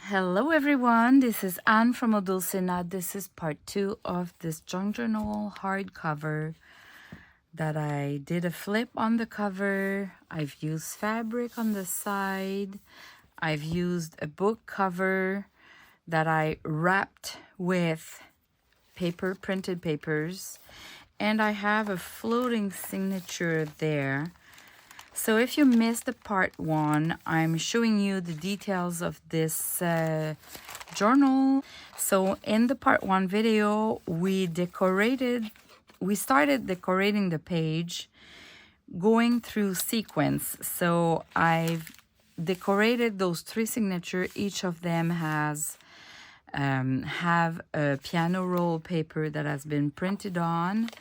Hello everyone, this is Anne from Odulcina. This is part 2 of this junk journal hardcover that I did a flip on the cover. I've used fabric on the side. I've used a book cover that I wrapped with printed papers, and I have a floating signature there. So if you missed the part 1, I'm showing you the details of this journal. So in the part 1 video, we started decorating the page going through sequence. So I've decorated those 3 signatures. Each of them have a piano roll paper that has been printed on.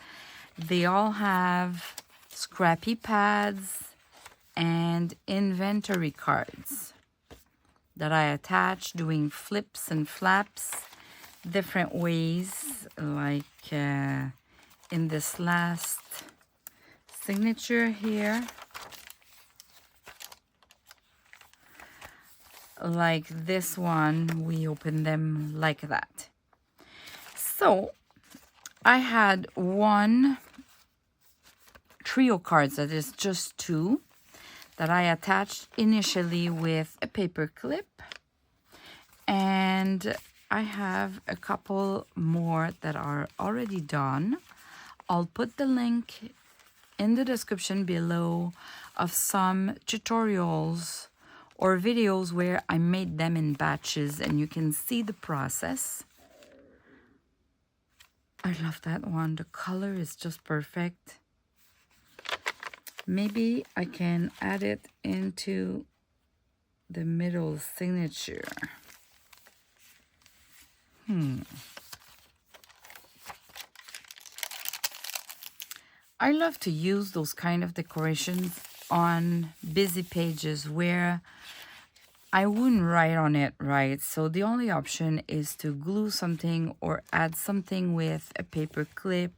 They all have scrappy pads and inventory cards that I attach doing flips and flaps different ways, like in this last signature here, like this one, we open them like that. So I had one trio cards that is just 2 that I attached initially with a paper clip, and I have a couple more that are already done. I'll put the link in the description below of some tutorials or videos where I made them in batches and you can see the process. I love that one. The color is just perfect. Maybe I can add it into the middle signature. I love to use those kind of decorations on busy pages where I wouldn't write on it, right? So the only option is to glue something or add something with a paper clip,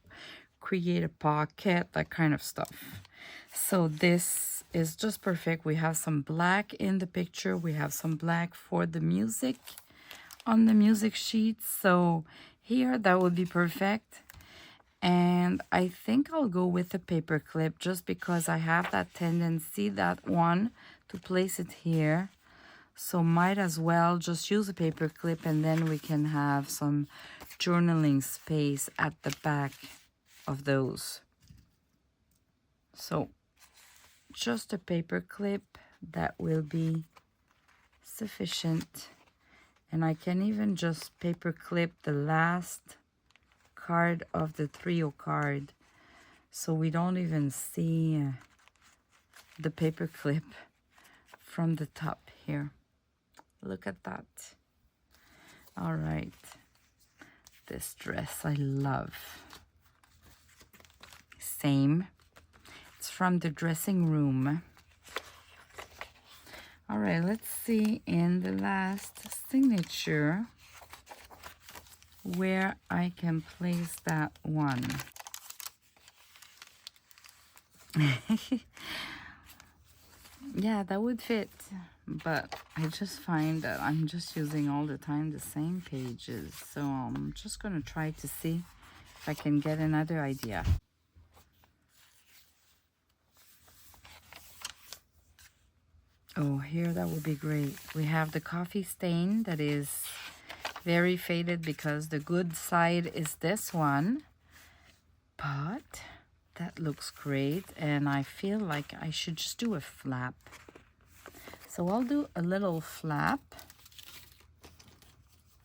create a pocket, that kind of stuff. So this is just perfect. We have some black in the picture. We have some black for the music on the music sheet. So here, that would be perfect. And I think I'll go with the paper clip just because I have that tendency, that one, to place it here. So might as well just use a paper clip, and then we can have some journaling space at the back of those. So just a paper clip, that will be sufficient. And I can even just paper clip the last card of the trio card, so we don't even see the paper clip from the top here. Look at that. All right, this dress I love. Same, it's from the dressing room. All right, let's see in the last signature where I can place that one. Yeah, that would fit, but I just find that I'm just using all the time the same pages, so I'm just gonna try to see if I can get another idea. Oh, here, that would be great. We have the coffee stain that is very faded because the good side is this one, but that looks great, and I feel like I should just do a flap. So I'll do a little flap,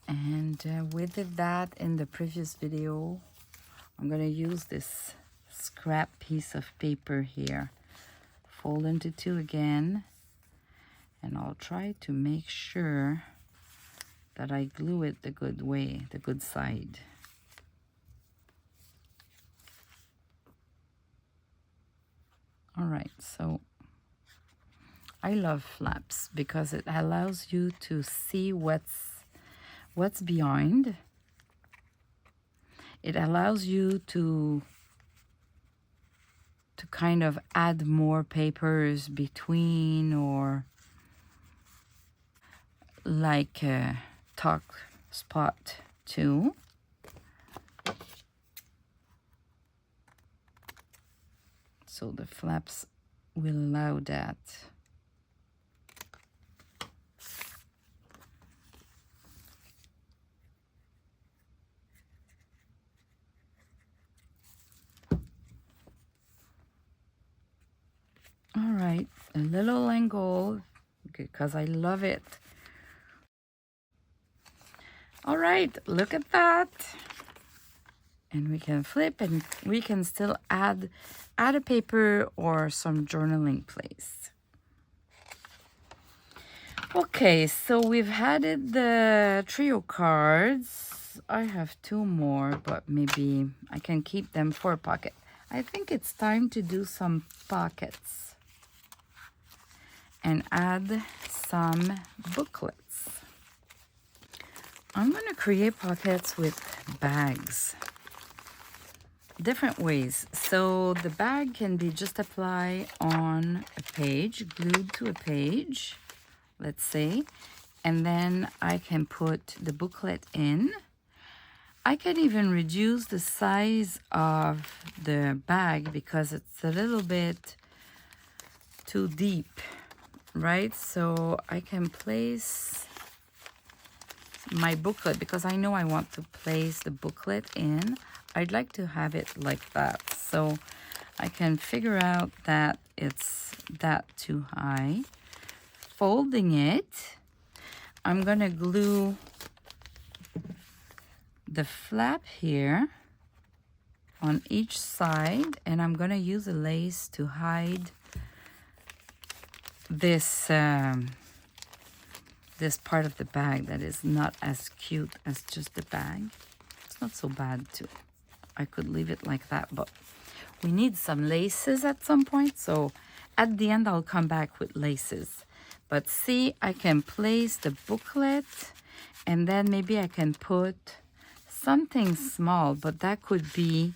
and we did that in the previous video. I'm gonna use this scrap piece of paper here, fold into 2 again, and I'll try to make sure that I glue it the good way, the good side. All right, so I love flaps because it allows you to see what's behind. It allows you to kind of add more papers between, or like a tuck spot too. So the flaps will allow that. All right, a little angle because I love it. All right, look at that. And we can flip and we can still add a paper or some journaling place. Okay, so we've added the trio cards. I have 2 more, but maybe I can keep them for a pocket. I think it's time to do some pockets and add some booklets. I'm going to create pockets with bags. Different ways. So the bag can be just apply on a page, glued to a page, let's say, and then I can put the booklet in. I can even reduce the size of the bag because it's a little bit too deep, right? So I can place my booklet because I know I want to place the booklet in. I'd like to have it like that. So I can figure out that it's that too high. Folding it, I'm gonna glue the flap here on each side, and I'm gonna use a lace to hide this this part of the bag that is not as cute as just the bag. It's not so bad too. I could leave it like that, but we need some laces at some point, so at the end I'll come back with laces. But see, I can place the booklet and then maybe I can put something small, but that could be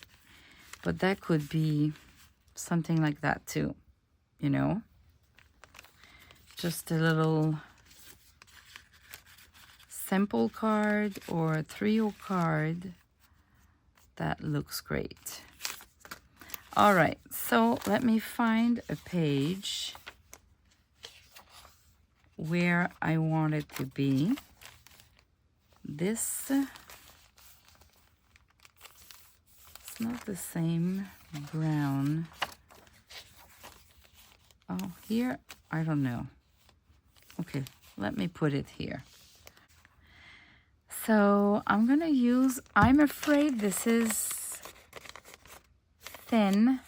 something like that too, you know, just a little simple card or a trio card. That looks great. All right, so let me find a page where I want it to be. This, it's not the same brown. Oh, here, I don't know. Okay, let me put it here. So I'm gonna use, I'm afraid this is thin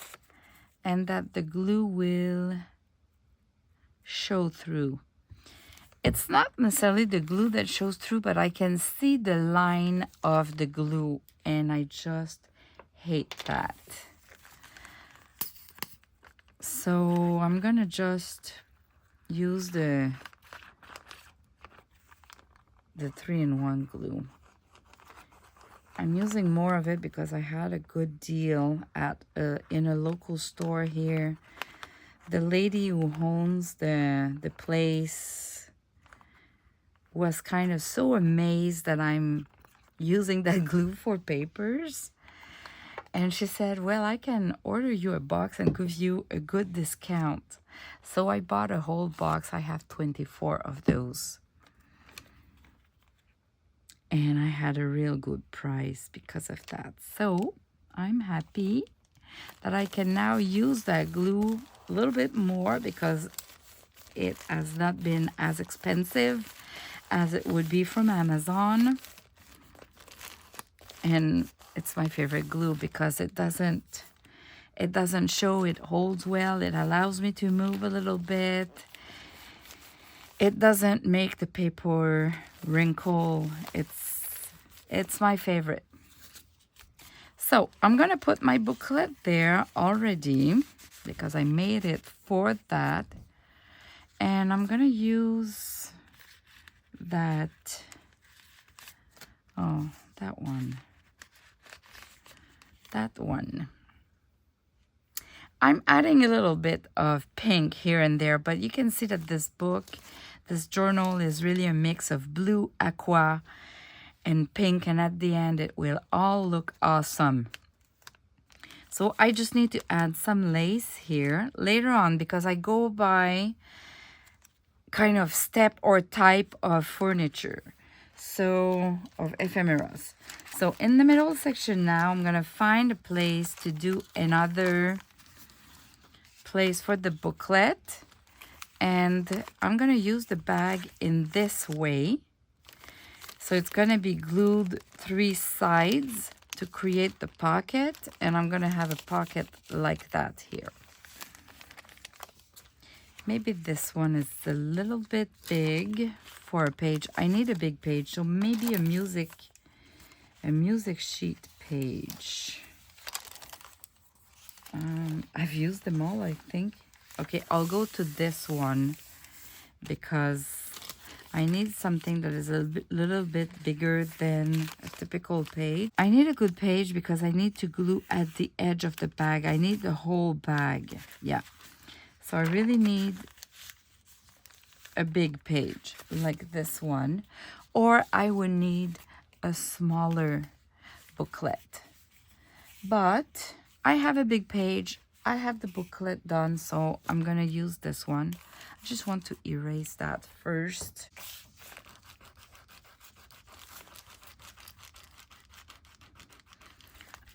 and that the glue will show through. It's not necessarily the glue that shows through, but I can see the line of the glue and I just hate that. So I'm gonna just use the 3-in-1 glue. I'm using more of it because I had a good deal at in a local store here. The lady who owns the place was kind of so amazed that I'm using that glue for papers. And she said, well, I can order you a box and give you a good discount. So I bought a whole box. I have 24 of those. And I had a real good price because of that. So I'm happy that I can now use that glue a little bit more because it has not been as expensive as it would be from Amazon. And it's my favorite glue because it doesn't show, it holds well, it allows me to move a little bit. It doesn't make the paper wrinkle. It's my favorite. So I'm gonna put my booklet there already because I made it for that. And I'm gonna use that, oh, that one. That one. I'm adding a little bit of pink here and there, but you can see that this book, This journal is really a mix of blue, aqua, and pink, and at the end it will all look awesome. So I just need to add some lace here later on, because I go by kind of step or type of furniture, so of ephemeras. So in the middle section now, I'm gonna find a place to do another place for the booklet, and I'm gonna use the bag in this way. So it's gonna be glued 3 sides to create the pocket, and I'm gonna have a pocket like that here. Maybe this one is a little bit big for a page. I need a big page, so maybe a music sheet page. I've used them all, I think. Okay, I'll go to this one because I need something that is a little bit bigger than a typical page. I need a good page because I need to glue at the edge of the bag. I need the whole bag. Yeah. So I really need a big page like this one, or I would need a smaller booklet. But I have a big page. I have the booklet done, so I'm gonna use this one. I just want to erase that first.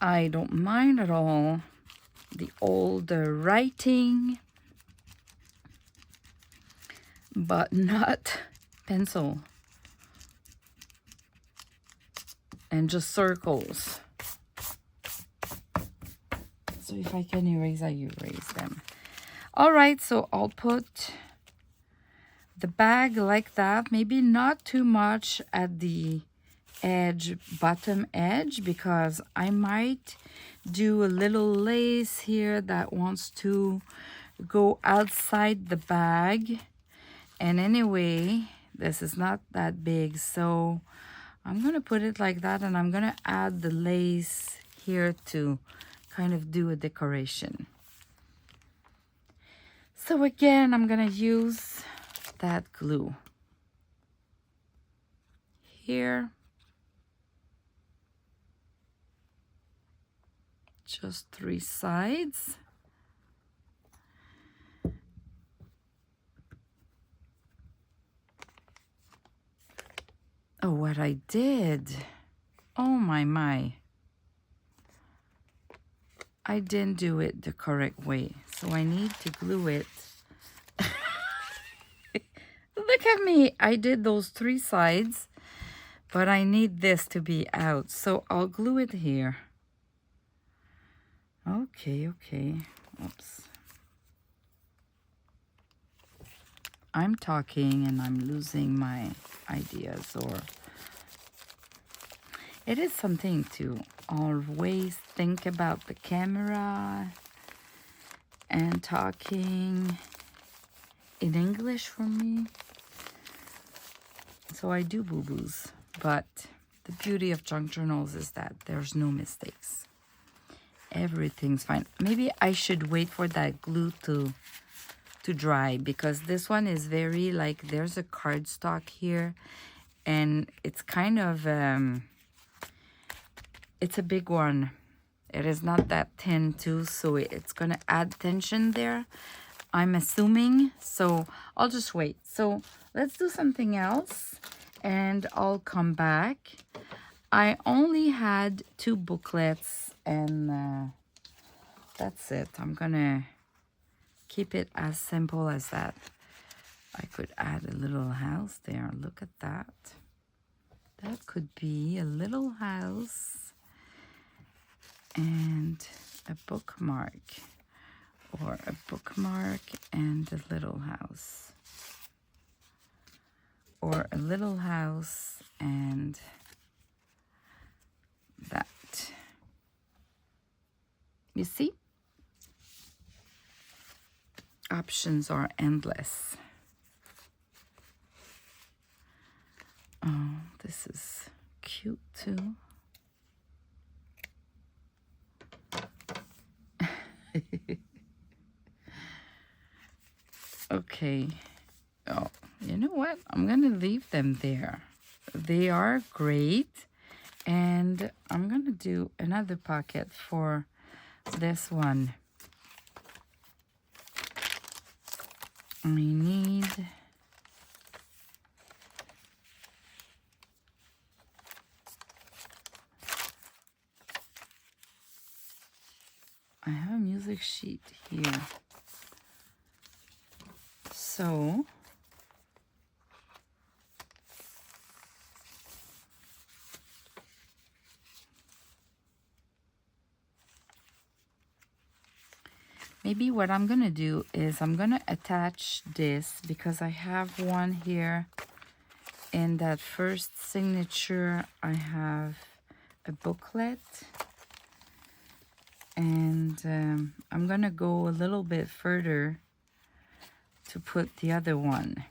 I don't mind at all the old writing, but not pencil and just circles. So if I can erase, I erase them. All right, so I'll put the bag like that, maybe not too much at the edge, bottom edge, because I might do a little lace here that wants to go outside the bag. And anyway, this is not that big, so I'm gonna put it like that, and I'm gonna add the lace here to kind of do a decoration. So again, I'm gonna use that glue here, just 3 sides. Oh, what I did. Oh my. I didn't do it the correct way. So I need to glue it. Look at me. I did those 3 sides, but I need this to be out. So I'll glue it here. Okay. Oops. I'm talking and I'm losing my ideas, or it is something to always think about the camera and talking in English for me. So I do boo-boos, but the beauty of junk journals is that there's no mistakes. Everything's fine. Maybe I should wait for that glue to dry, because this one is very, like, there's a cardstock here, and it's kind of it's a big one. It is not that thin too, so it's gonna add tension there, I'm assuming. So I'll just wait. So let's do something else and I'll come back. I only had 2 booklets, and that's it. I'm gonna keep it as simple as that. I could add a little house there. Look at that. That could be a little house and a bookmark, or a bookmark and a little house, or a little house and that. You see? Options are endless. Oh, this is cute too. Okay. Oh, you know what? I'm gonna leave them there. They are great. And I'm gonna do another pocket for this one. I need I have a music sheet here. So maybe what I'm gonna do is I'm gonna attach this because I have one here. In that first signature, I have a booklet. And I'm gonna go a little bit further to put the other one.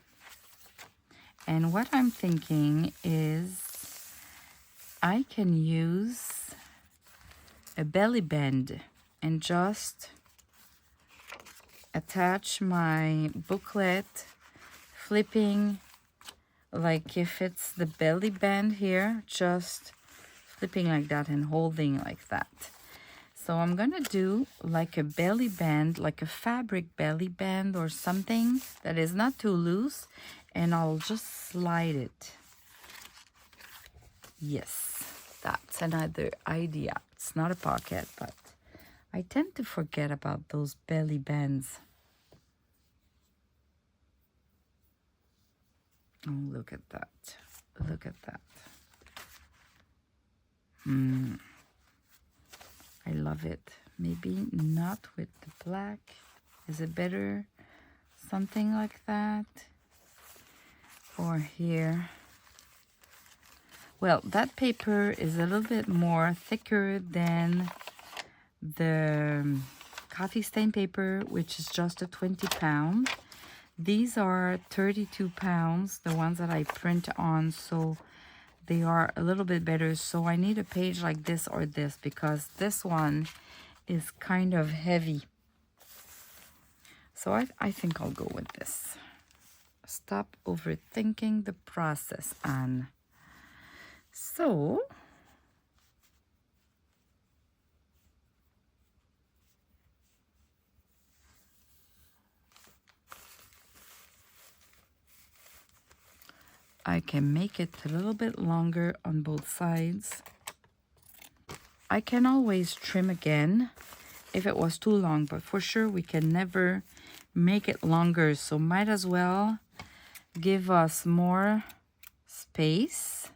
And what I'm thinking is I can use a belly band and just attach my booklet, flipping like if it's the belly band here, just flipping like that and holding like that. So I'm gonna do like a belly band, like a fabric belly band or something that is not too loose, and I'll just slide it. Yes, that's another idea. It's not a pocket, but I tend to forget about those belly bands. Oh, look at that. Look at that. I love it. Maybe not with the black. Is it better? Something like that. Or here. Well, that paper is a little bit more thicker than the coffee stain paper, which is just a 20 pound. These are 32 pounds, the ones that I print on, so they are a little bit better. So I need a page like this or this, because this one is kind of heavy. So I think I'll go with this. Stop overthinking the process, Anne. So I can make it a little bit longer on both sides. I can always trim again if it was too long, but for sure we can never make it longer, so might as well give us more space,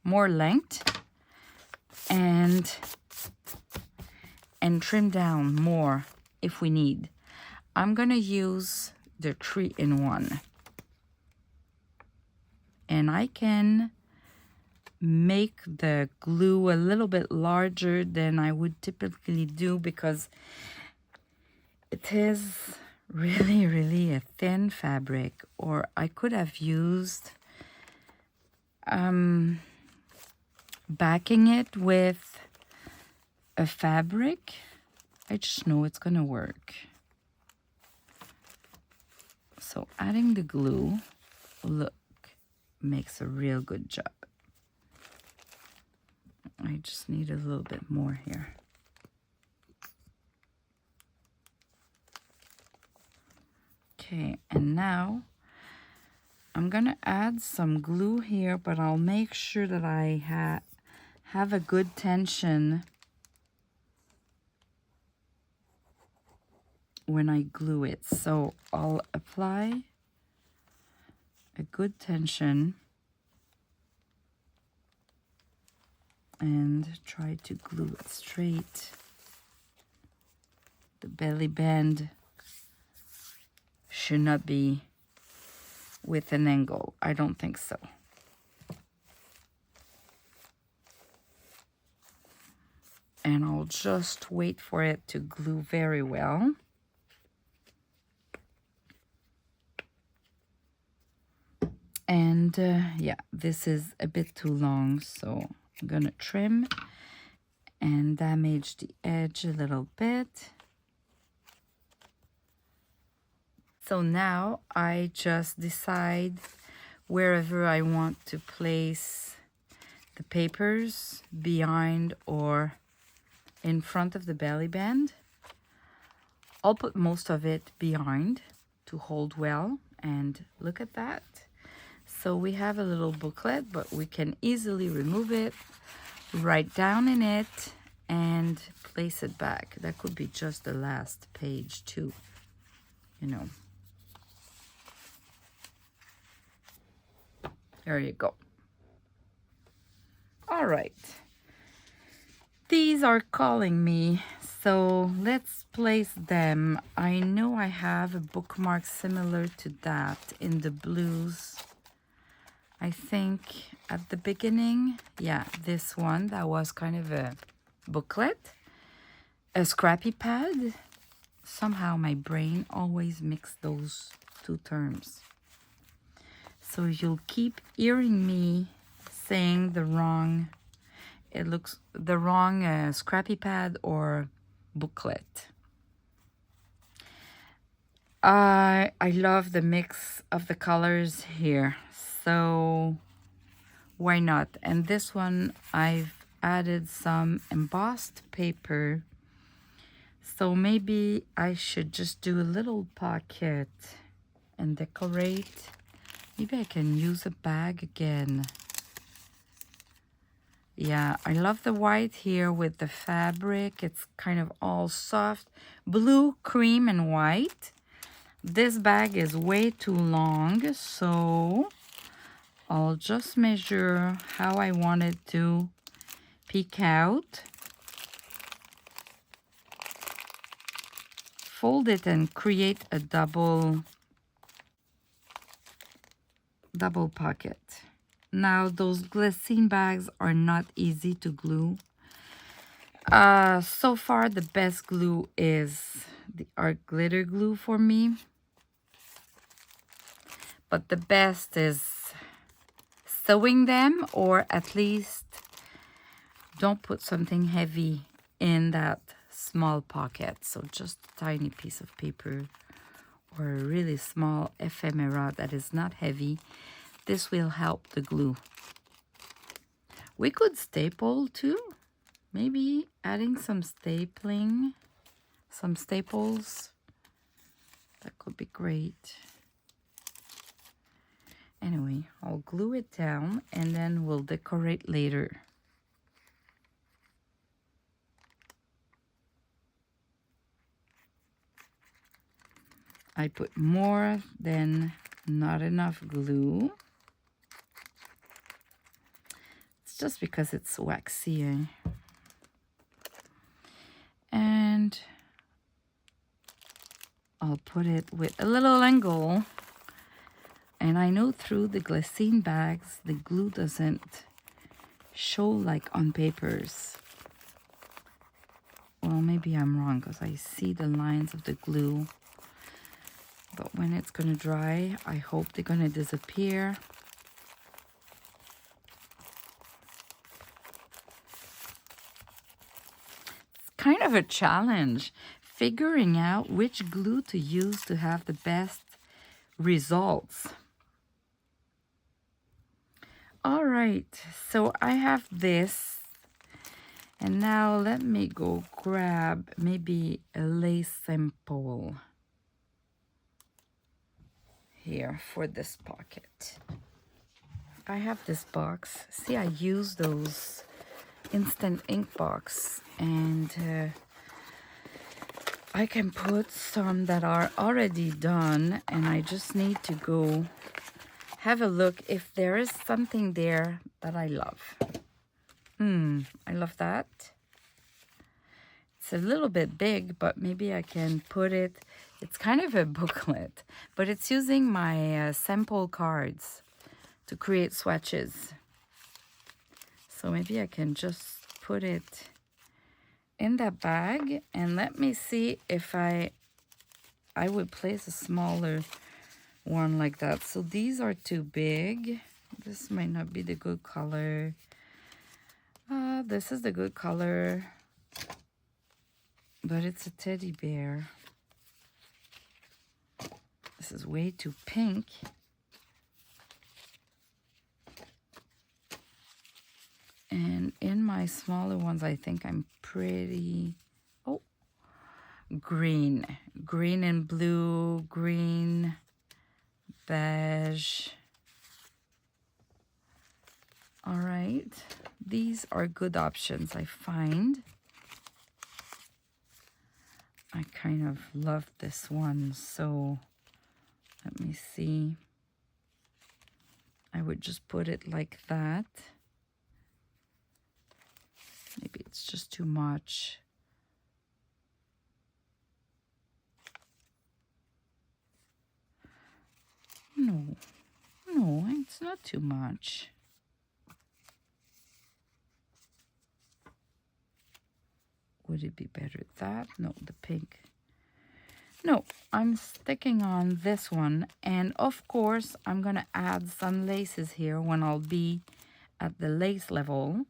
more length, and trim down more if we need. I'm gonna use the 3-in-1, and I can make the glue a little bit larger than I would typically do because it is really a thin fabric. Or I could have used backing it with a fabric. I just know it's gonna work. So adding the glue, look, makes a real good job. I just need a little bit more here. Okay, and now I'm gonna add some glue here, but I'll make sure that I have a good tension when I glue it. So I'll apply a good tension and try to glue it straight. The belly band should not be with an angle. I don't think so. And I'll just wait for it to glue very well. And yeah, this is a bit too long, so I'm gonna trim and damage the edge a little bit. So now I just decide wherever I want to place the papers, behind or in front of the belly band. I'll put most of it behind to hold well, and look at that. So we have a little booklet, but we can easily remove it, write down in it, and place it back. That could be just the last page too, you know. There you go. All right. These are calling me, so let's place them. I know I have a bookmark similar to that in the blues. I think at the beginning, yeah, this one, that was kind of a booklet, a scrappy pad. Somehow my brain always mixed those two terms. So you'll keep hearing me saying the wrong, it looks the wrong scrappy pad or booklet. I love the mix of the colors here, so why not? And this one I've added some embossed paper, so maybe I should just do a little pocket and decorate. Maybe I can use a bag again. Yeah, I love the white here with the fabric. It's kind of all soft. Blue, cream, and white. This bag is way too long, so I'll just measure how I want it to peek out. Fold it and create a double pocket. Now, those glycine bags are not easy to glue. So far, the best glue is the art glitter glue for me. But the best is sewing them, or at least don't put something heavy in that small pocket. So just a tiny piece of paper or a really small ephemera that is not heavy. This will help the glue. We could staple too. Maybe adding some stapling, some staples. That could be great. Anyway, I'll glue it down and then we'll decorate later. I put more than not enough glue. It's just because it's waxy. And I'll put it with a little angle. And I know through the glycine bags, the glue doesn't show like on papers. Well, maybe I'm wrong because I see the lines of the glue. But when it's going to dry, I hope they're going to disappear. It's kind of a challenge figuring out which glue to use to have the best results. All right, so I have this. And now let me go grab maybe a lace sample here for this pocket. I have this box. See, I use those instant ink box, and I can put some that are already done, and I just need to go have a look if there is something there that I love. I love that. It's a little bit big, but maybe I can put it. It's kind of a booklet, but it's using my sample cards to create swatches. So maybe I can just put it in that bag, and let me see if I would place a smaller one like that. So these are too big. This might not be the good color. This is the good color, but it's a teddy bear. this is way too pink. And in my smaller ones, I think I'm pretty... Oh, green. Green and blue, green, beige. All right. These are good options, I find. I kind of love this one, so let me see. I would just put it like that. Maybe it's just too much. No, it's not too much. Would it be better that? No, the pink. No, I'm sticking on this one. And of course, I'm going to add some laces here when I'll be at the lace level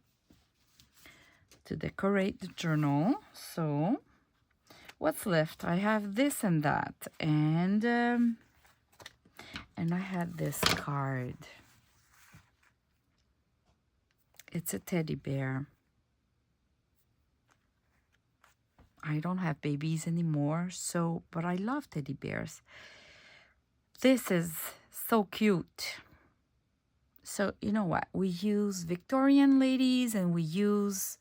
to decorate the journal. So what's left? I have this and that. And I had this card. It's a teddy bear. I don't have babies anymore, so, but I love teddy bears. This is so cute. So, you know what? We use Victorian ladies and we use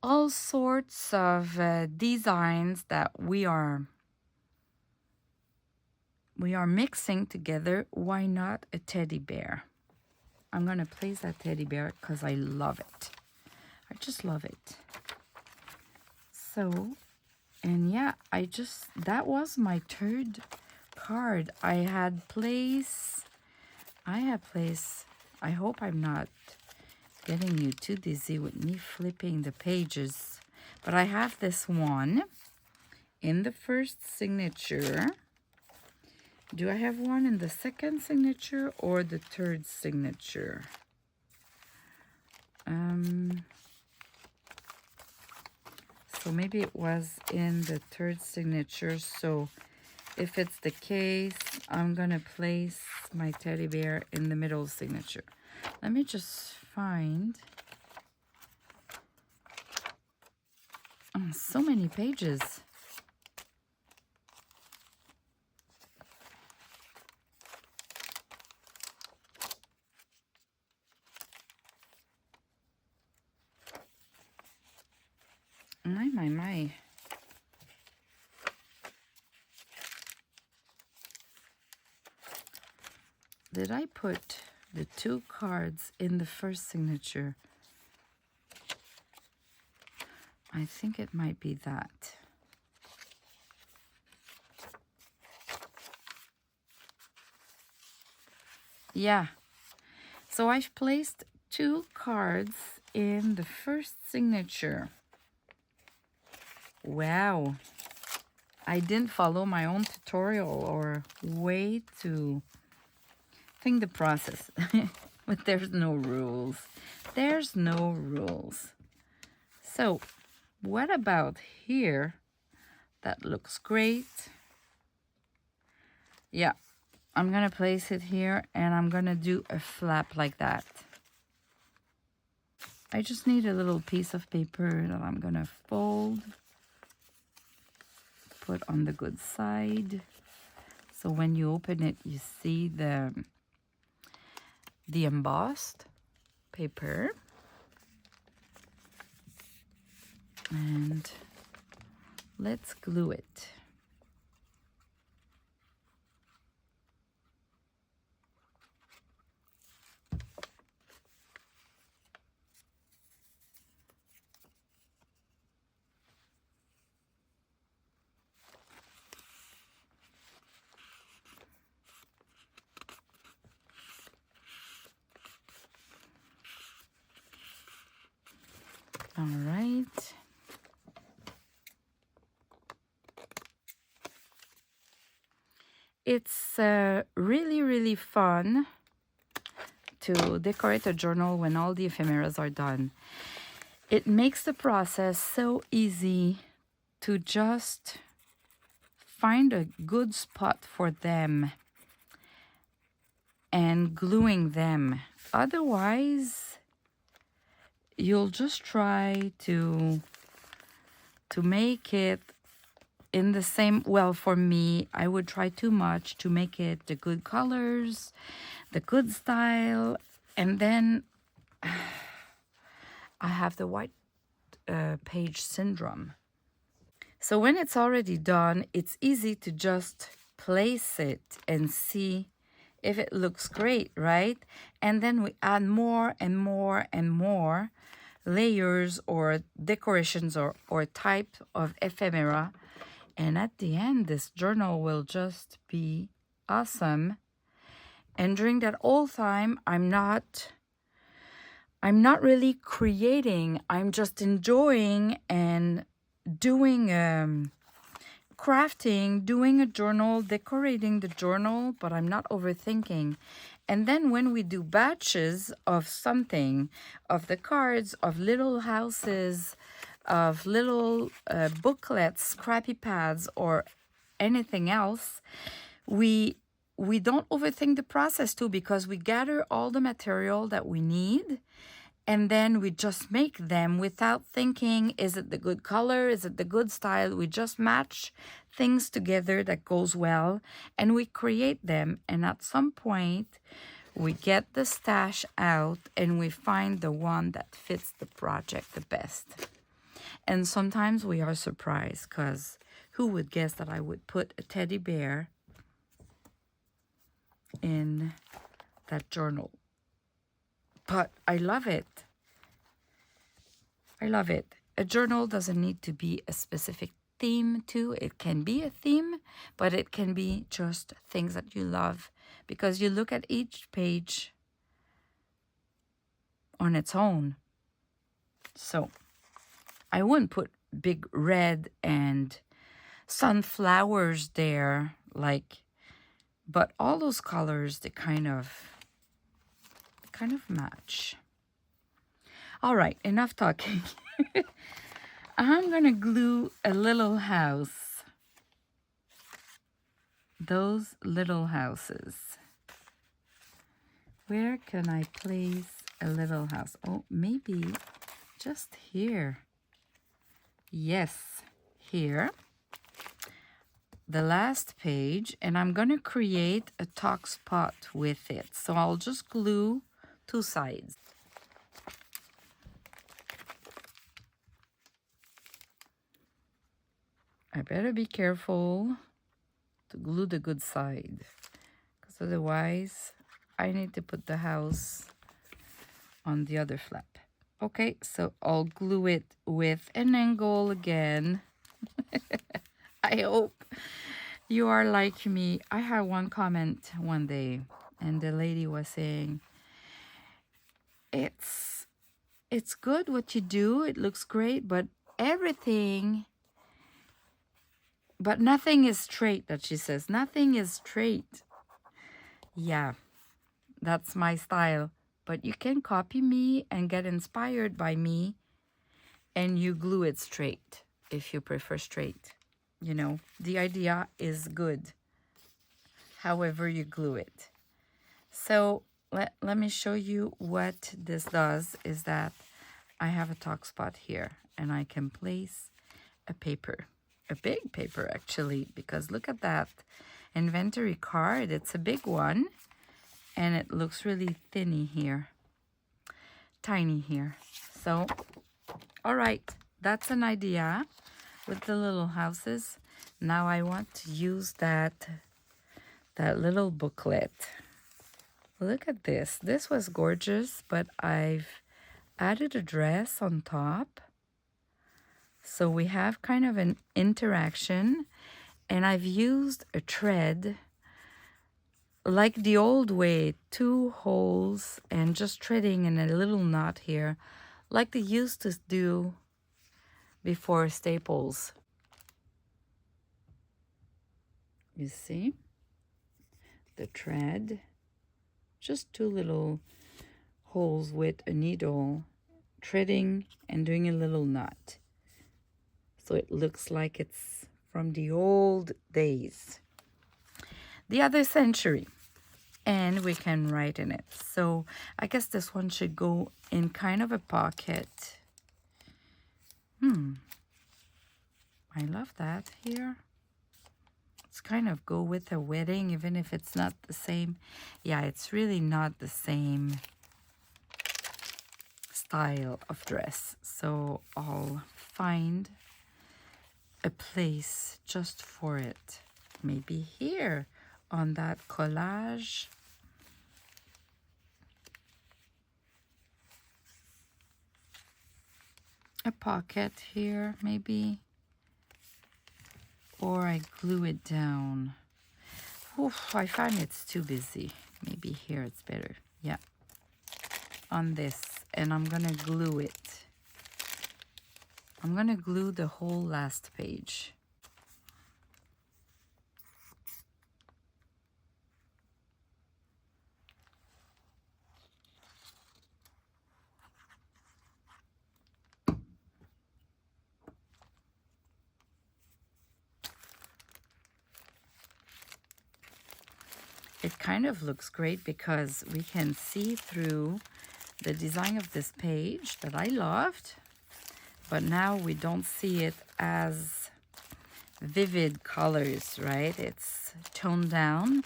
all sorts of designs that we are mixing together. Why not a teddy bear? I'm going to place that teddy bear because I love it. I just love it. So, and yeah, that was my third card. I have place. I hope I'm not getting you too dizzy with me flipping the pages. But I have this one in the first signature. Do I have one in the second signature or the third signature? So maybe it was in the third signature. So if it's the case, I'm going to place my teddy bear in the middle signature. Let me just find... Oh, so many pages. My. Did I put the two cards in the first signature? I think it might be that. Yeah. So I've placed two cards in the first signature. Wow. I didn't follow my own tutorial or way to think the process. But there's no rules. There's no rules. So what about here? That looks great. Yeah, I'm gonna place it here and I'm gonna do a flap like that. I just need a little piece of paper that I'm gonna fold, put on the good side. So when you open it, you see the embossed paper. And let's glue it. All right. It's really, really fun to decorate a journal when all the ephemeras are done. It makes the process so easy to just find a good spot for them and gluing them. Otherwise, you'll just try to make it in the same, well, for me, I would try too much to make it the good colors, the good style, and then I have the white page syndrome. So when it's already done, it's easy to just place it and see if it looks great, right? And then we add more and more and more layers or decorations or type of ephemera. And at the end, this journal will just be awesome. And during that whole time, I'm not really creating. I'm just enjoying and doing crafting, doing a journal, decorating the journal, but I'm not overthinking. And then when we do batches of something, of the cards, of little houses, of little booklets, scrappy pads, or anything else, we don't overthink the process too, because we gather all the material that we need, and then we just make them without thinking, is it the good color? Is it the good style? We just match things together that goes well, and we create them. And at some point, we get the stash out and we find the one that fits the project the best. And sometimes we are surprised, because who would guess that I would put a teddy bear in that journal? But I love it. I love it. A journal doesn't need to be a specific theme too. It can be a theme, but it can be just things that you love, because you look at each page on its own. So I wouldn't put big red and sunflowers there, like, but all those colors, they kind of match. All right, enough talking. I'm gonna glue a little house. Those little houses. Where can I place a little house? Oh, maybe just here. Yes, here. The last page, and I'm gonna create a tuck spot with it. So I'll just glue two sides. I better be careful to glue the good side, because otherwise I need to put the house on the other flap. Okay, so I'll glue it with an angle again. I hope you are like me. I had one comment one day, and the lady was saying, it's good what you do, it looks great, but nothing is straight, that she says. Nothing is straight. Yeah, that's my style. But you can copy me and get inspired by me, and you glue it straight if you prefer straight. You know, the idea is good, however you glue it. So let me show you what this does, is that I have a tuck spot here, and I can place a paper. A big paper, actually, because look at that inventory card. It's a big one, and it looks really thinny here, tiny here. So, all right, that's an idea with the little houses. Now I want to use that little booklet. Look at this. This was gorgeous, but I've added a dress on top. So we have kind of an interaction, and I've used a thread like the old way, 2 holes, and just threading in a little knot here, like they used to do before staples. You see? The thread, just 2 little holes with a needle, threading and doing a little knot. So it looks like it's from the old days, the other century, and we can write in it. So I guess this one should go in kind of a pocket. I love that here. It's kind of go with a wedding, even if it's not the same. Yeah, it's really not the same style of dress. So I'll find a place just for it. Maybe here on that collage. A pocket here, maybe. Or I glue it down. Oof, I find it's too busy. Maybe here it's better. Yeah. On this. And I'm gonna glue it. I'm gonna glue the whole last page. It kind of looks great because we can see through the design of this page that I loved, but now we don't see it as vivid colors, right? It's toned down,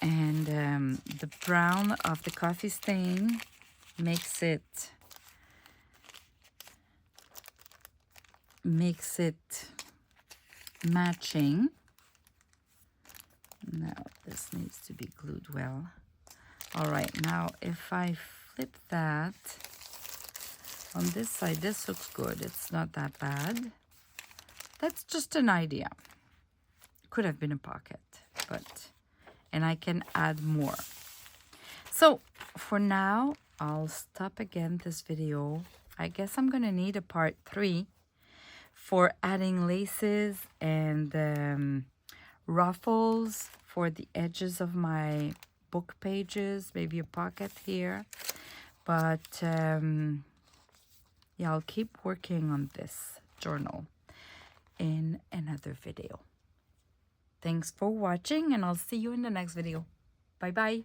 and the brown of the coffee stain makes it matching. Now this needs to be glued well. All right, now if I flip that on this side, this looks good. It's not that bad. That's just an idea. Could have been a pocket, and I can add more. So for now, I'll stop again this video. I guess I'm gonna need a part 3 for adding laces and ruffles for the edges of my book pages, maybe a pocket here. But yeah, I'll keep working on this journal in another video. Thanks for watching, and I'll see you in the next video. Bye bye.